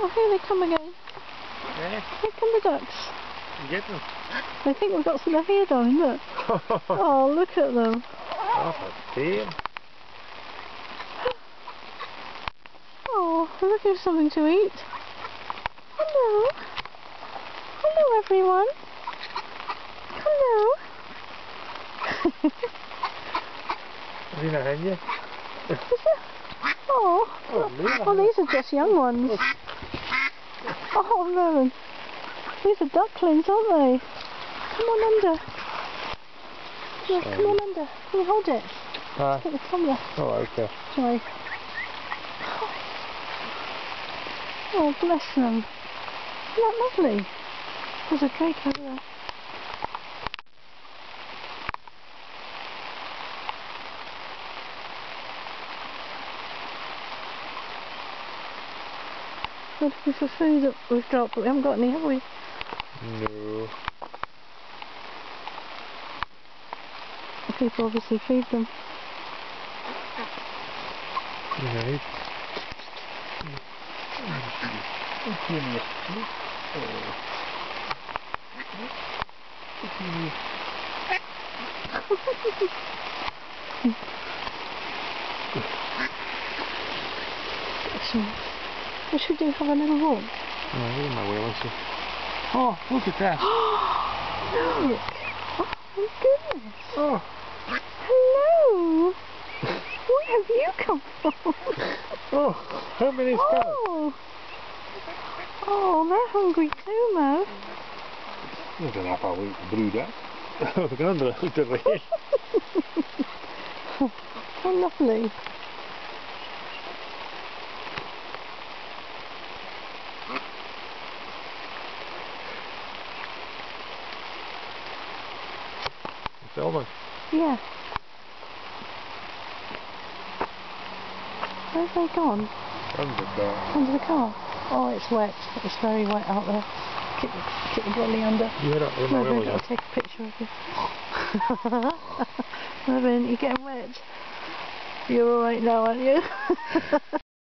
Oh, here they come again. Yeah. Here come the ducks. You get them? I think we've got some of their hair down, look. Oh, look at them. Oh, a tail. Oh, they're looking for something to eat. Hello. Hello, everyone. Hello. Have you not had yet? Oh, these are just young ones. Oh, Rowan. These are ducklings, aren't they? Come on under. Yeah, come on under. Can you hold it? Hi. Get the camera. Oh, okay. Sorry. Oh, bless them. Isn't that lovely? There's a drake over there. We're looking for food that we've dropped, but we haven't got any, have we? No. People obviously feed them. Right. We should do have a little walk. Oh, look at my whale, I see. Oh, look at that. Look! Oh my goodness! Oh. Hello! Where have you come from? Oh, how many scallops? Oh! Oh, they're hungry too, Mo. Look at that, we blew that. Oh, look under the rail. How lovely. Selma. Yeah. Where have they gone? Under the car. Under the car. Oh, it's wet. It's very wet out there. Keep your belly under. You don't Mervyn, remember I'll take a picture of you. Mervyn, you're getting wet. You're alright now, aren't you?